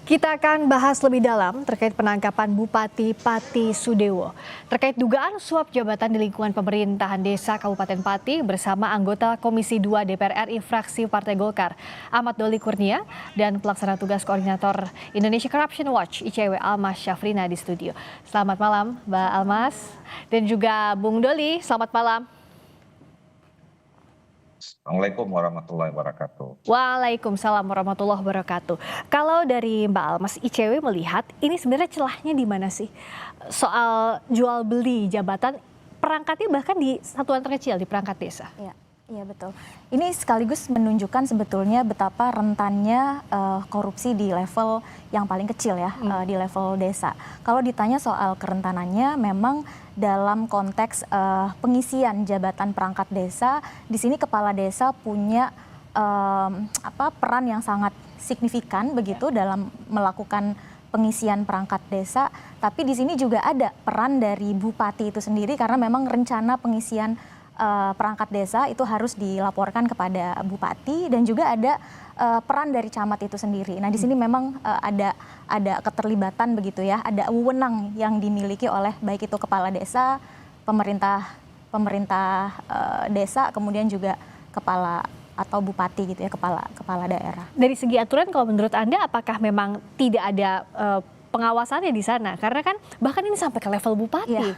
Kita akan bahas lebih dalam terkait penangkapan Bupati Pati Sudewo. Terkait dugaan suap jabatan di lingkungan pemerintahan desa Kabupaten Pati bersama anggota Komisi 2 DPR RI fraksi Partai Golkar, Ahmad Doli Kurnia, dan pelaksana tugas koordinator Indonesia Corruption Watch ICW Almas Syafrina di studio. Selamat malam Mbak Almas dan juga Bung Doli, selamat malam. Assalamualaikum warahmatullahi wabarakatuh. Waalaikumsalam warahmatullahi wabarakatuh. Kalau dari Mbak Almas, ICW melihat ini sebenarnya celahnya di mana sih? Soal jual beli jabatan, perangkatnya bahkan di satuan terkecil di perangkat desa. Iya betul. Ini sekaligus menunjukkan sebetulnya betapa rentannya korupsi di level yang paling kecil ya, di level desa. Kalau ditanya soal kerentanannya, memang dalam konteks pengisian jabatan perangkat desa, di sini kepala desa punya peran yang sangat signifikan begitu dalam melakukan pengisian perangkat desa. Tapi di sini juga ada peran dari bupati itu sendiri karena memang rencana pengisian perangkat desa itu harus dilaporkan kepada bupati dan juga ada peran dari camat itu sendiri. Nah di sini memang ada keterlibatan begitu ya, ada wewenang yang dimiliki oleh baik itu kepala desa, pemerintah desa, kemudian juga kepala atau bupati gitu ya, kepala daerah. Dari segi aturan kalau menurut Anda apakah memang tidak ada pengawasannya di sana? Karena kan bahkan ini sampai ke level bupati. Ya.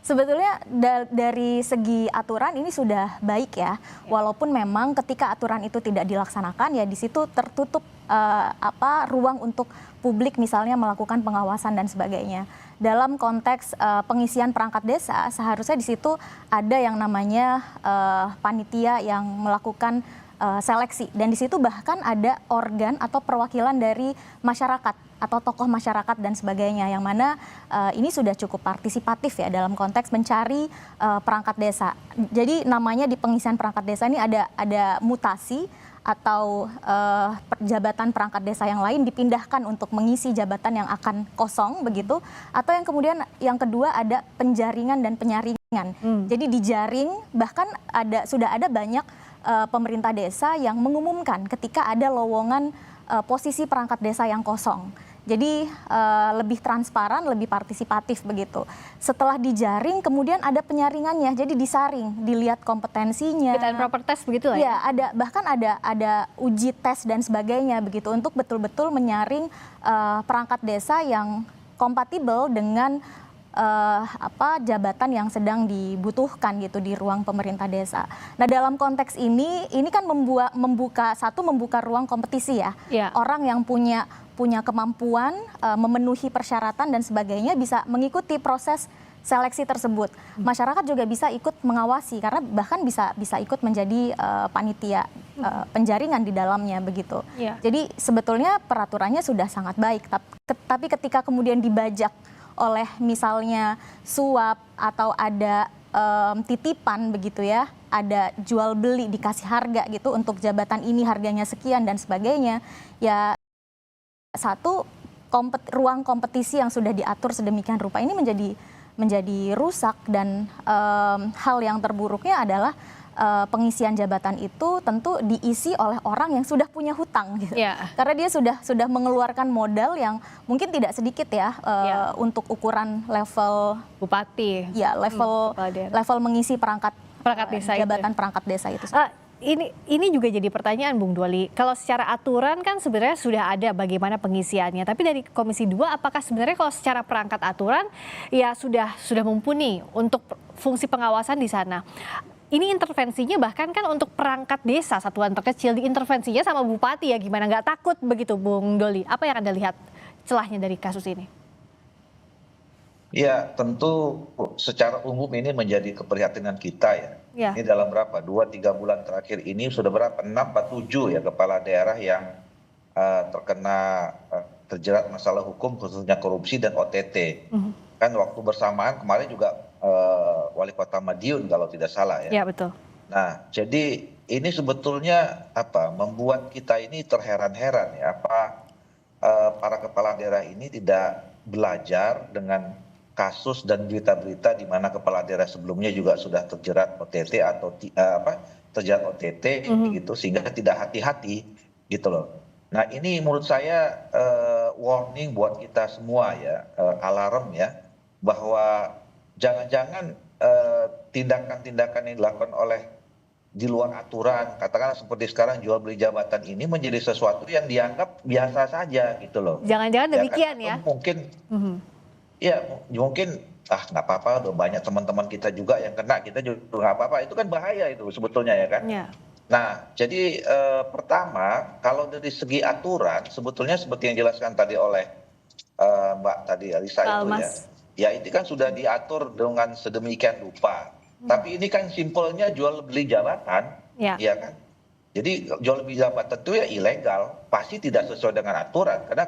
Sebetulnya dari segi aturan ini sudah baik ya, walaupun memang ketika aturan itu tidak dilaksanakan ya di situ tertutup ruang untuk publik misalnya melakukan pengawasan dan sebagainya. Dalam konteks pengisian perangkat desa seharusnya di situ ada yang namanya panitia yang melakukan seleksi dan di situ bahkan ada organ atau perwakilan dari masyarakat atau tokoh masyarakat dan sebagainya yang mana ini sudah cukup partisipatif ya dalam konteks mencari perangkat desa. Jadi namanya di pengisian perangkat desa ini ada mutasi atau jabatan perangkat desa yang lain dipindahkan untuk mengisi jabatan yang akan kosong begitu, atau yang kemudian yang kedua ada penjaringan dan penyaringan. Jadi dijaring, bahkan sudah ada banyak pemerintah desa yang mengumumkan ketika ada lowongan posisi perangkat desa yang kosong. Jadi lebih transparan, lebih partisipatif begitu. Setelah dijaring, kemudian ada penyaringannya. Jadi disaring, dilihat kompetensinya. Fit and proper test begitu lah ya? Bahkan ada uji tes dan sebagainya begitu untuk betul-betul menyaring perangkat desa yang kompatibel dengan jabatan yang sedang dibutuhkan gitu di ruang pemerintah desa. Nah dalam konteks ini kan membuka ruang kompetisi ya. Orang yang punya kemampuan memenuhi persyaratan dan sebagainya bisa mengikuti proses seleksi tersebut. Masyarakat juga bisa ikut mengawasi karena bahkan bisa ikut menjadi panitia penjaringan di dalamnya begitu. Jadi sebetulnya peraturannya sudah sangat baik, tapi ketika kemudian dibajak oleh misalnya suap atau ada titipan begitu ya, ada jual beli dikasih harga gitu untuk jabatan ini harganya sekian dan sebagainya, ya ruang kompetisi yang sudah diatur sedemikian rupa ini menjadi rusak dan hal yang terburuknya adalah pengisian jabatan itu tentu diisi oleh orang yang sudah punya hutang gitu. Karena dia sudah mengeluarkan modal yang mungkin tidak sedikit ya untuk ukuran level bupati. Ya, level mengisi perangkat desa jabatan perangkat desa itu. Ini juga jadi pertanyaan Bung Doli. Kalau secara aturan kan sebenarnya sudah ada bagaimana pengisiannya. Tapi dari Komisi 2 apakah sebenarnya kalau secara perangkat aturan ya sudah mumpuni untuk fungsi pengawasan di sana. Ini intervensinya bahkan kan untuk perangkat desa satuan terkecil diintervensinya sama bupati ya, gimana nggak takut begitu Bung Doli? Apa yang Anda lihat celahnya dari kasus ini? Ya tentu secara umum ini menjadi keprihatinan kita ya. Ini dalam berapa? 2-3 bulan terakhir ini sudah berapa? 6 atau 7 ya kepala daerah yang terjerat masalah hukum khususnya korupsi dan OTT. Kan waktu bersamaan kemarin juga Wali Kota Madiun kalau tidak salah ya. Ya betul. Nah jadi ini sebetulnya membuat kita ini terheran-heran ya para kepala daerah ini tidak belajar dengan kasus dan berita-berita di mana kepala daerah sebelumnya juga sudah terjerat OTT atau terjerat OTT gitu sehingga tidak hati-hati gitu loh. Nah, ini menurut saya warning buat kita semua ya, alarm ya, bahwa jangan-jangan tindakan-tindakan yang dilakukan oleh di luar aturan, katakanlah seperti sekarang jual beli jabatan ini menjadi sesuatu yang dianggap biasa saja gitu loh. Jangan-jangan Ya kan? demikian Atau ya? mungkin Mhm. ya mungkin nggak apa-apa, udah banyak teman-teman kita juga yang kena, kita juga nggak apa-apa. Itu kan bahaya itu sebetulnya ya kan. Ya. Nah, jadi pertama, kalau dari segi aturan, sebetulnya seperti yang dijelaskan tadi oleh Mbak tadi Alisa Pak itu ya, Almas. ya ini kan sudah diatur dengan sedemikian rupa. Tapi ini kan simpelnya jual beli jabatan, Ya. ya kan? Jadi jual beli jabatan itu ya ilegal, pasti tidak sesuai dengan aturan. Karena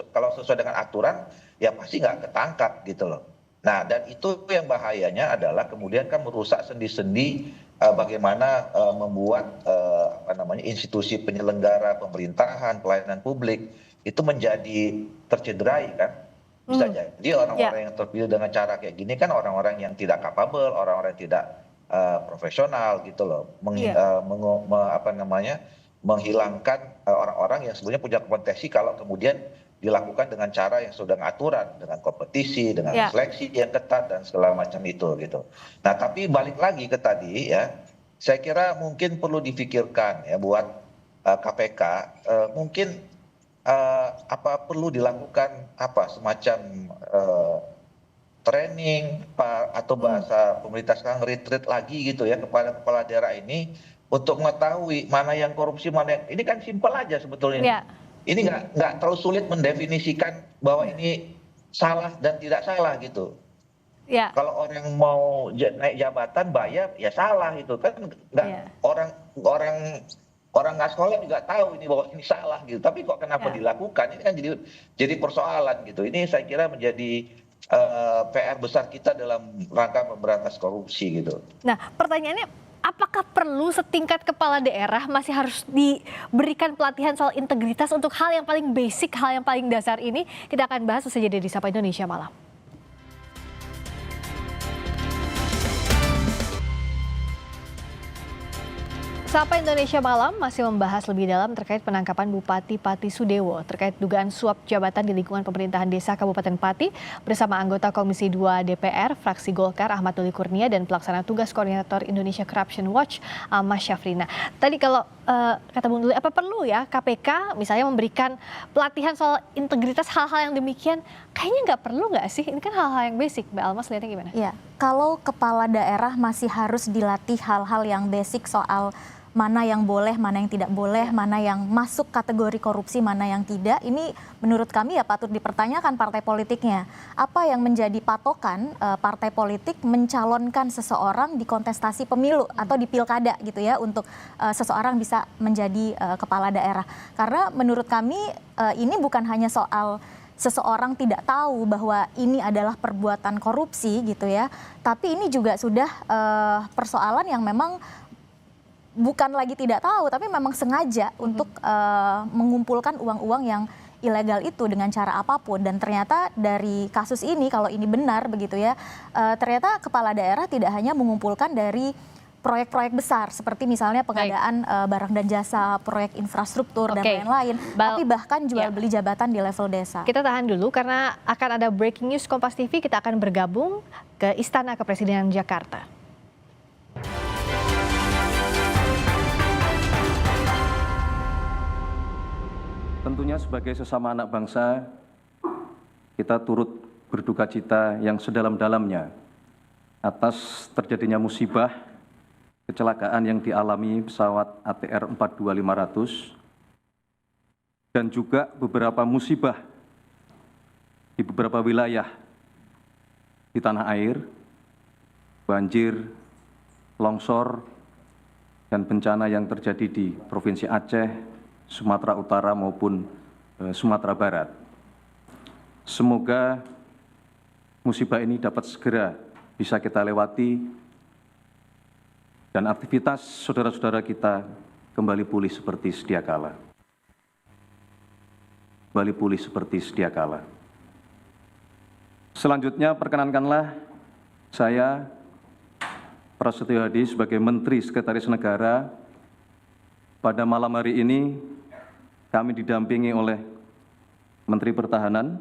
kalau sesuai dengan aturan, ya pasti nggak ketangkap gitu loh. Nah, dan itu yang bahayanya adalah kemudian kan merusak sendi-sendi bagaimana membuat apa namanya institusi penyelenggara pemerintahan, pelayanan publik itu menjadi tercederai kan. Bisa Hmm. jadi Ya. orang-orang yang terpilih dengan cara kayak gini kan orang-orang yang tidak capable, orang-orang yang tidak profesional gitu loh, Iya. apa namanya, menghilangkan orang-orang yang sebenarnya punya kompetensi kalau kemudian dilakukan dengan cara yang sudah aturan, dengan kompetisi, dengan Ya. seleksi yang ketat dan segala macam itu gitu. Nah, tapi balik lagi ke tadi ya, saya kira mungkin perlu difikirkan ya buat KPK, mungkin apa perlu dilakukan apa semacam training atau bahasa pemerintah sekarang retreat lagi gitu ya kepada kepala daerah ini untuk mengetahui mana yang korupsi, mana yang ini kan simpel aja sebetulnya. Ya. Ini nggak terlalu sulit mendefinisikan bahwa ini salah dan tidak salah gitu. Ya. Kalau orang mau naik jabatan bayar ya salah itu kan, nggak Iya. orang nggak sekolah juga tahu ini bahwa ini salah gitu. Tapi kok kenapa Ya. dilakukan? Ini kan jadi persoalan gitu. Ini saya kira menjadi PR besar kita dalam rangka memberantas korupsi gitu. Nah, pertanyaannya apakah perlu setingkat kepala daerah masih harus diberikan pelatihan soal integritas untuk hal yang paling basic, hal yang paling dasar ini? Kita akan bahas usai jeda di Sapa Indonesia Malam. Sapa Indonesia Malam masih membahas lebih dalam terkait penangkapan Bupati Pati Sudewo terkait dugaan suap jabatan di lingkungan pemerintahan desa Kabupaten Pati bersama anggota Komisi 2 DPR, fraksi Golkar Ahmad Doli Kurnia dan pelaksana tugas koordinator Indonesia Corruption Watch Ahmad Syafrina. Tadi kalau kata Bung Doli, apa perlu ya KPK misalnya memberikan pelatihan soal integritas hal-hal yang demikian? Kayaknya nggak perlu nggak sih? Ini kan hal-hal yang basic. Mbak Almas lihatnya gimana? Ya, kalau kepala daerah masih harus dilatih hal-hal yang basic soal mana yang boleh, mana yang tidak boleh, mana yang masuk kategori korupsi, mana yang tidak. Ini menurut kami ya patut dipertanyakan partai politiknya. Apa yang menjadi patokan partai politik mencalonkan seseorang di kontestasi pemilu atau di pilkada gitu ya untuk seseorang bisa menjadi kepala daerah. Karena menurut kami ini bukan hanya soal seseorang tidak tahu bahwa ini adalah perbuatan korupsi gitu ya, tapi ini juga sudah persoalan yang memang bukan lagi tidak tahu, tapi memang sengaja untuk mengumpulkan uang-uang yang ilegal itu dengan cara apapun. Dan ternyata dari kasus ini, kalau ini benar begitu ya, ternyata kepala daerah tidak hanya mengumpulkan dari proyek-proyek besar, seperti misalnya pengadaan barang dan jasa, proyek infrastruktur dan lain-lain, tapi bahkan jual beli jabatan di level desa. Kita tahan dulu karena akan ada breaking news Kompas TV, kita akan bergabung ke Istana Kepresidenan Jakarta. Tentunya sebagai sesama anak bangsa, kita turut berduka cita yang sedalam-dalamnya atas terjadinya musibah kecelakaan yang dialami pesawat ATR 42500 dan juga beberapa musibah di beberapa wilayah di tanah air, banjir, longsor, dan bencana yang terjadi di Provinsi Aceh, Sumatera Utara maupun Sumatera Barat. Semoga musibah ini dapat segera bisa kita lewati dan aktivitas saudara-saudara kita kembali pulih seperti sedia kala. Kembali pulih seperti sedia kala. Selanjutnya perkenankanlah saya Prasetyo Hadi sebagai Menteri Sekretaris Negara pada malam hari ini kami didampingi oleh Menteri Pertahanan,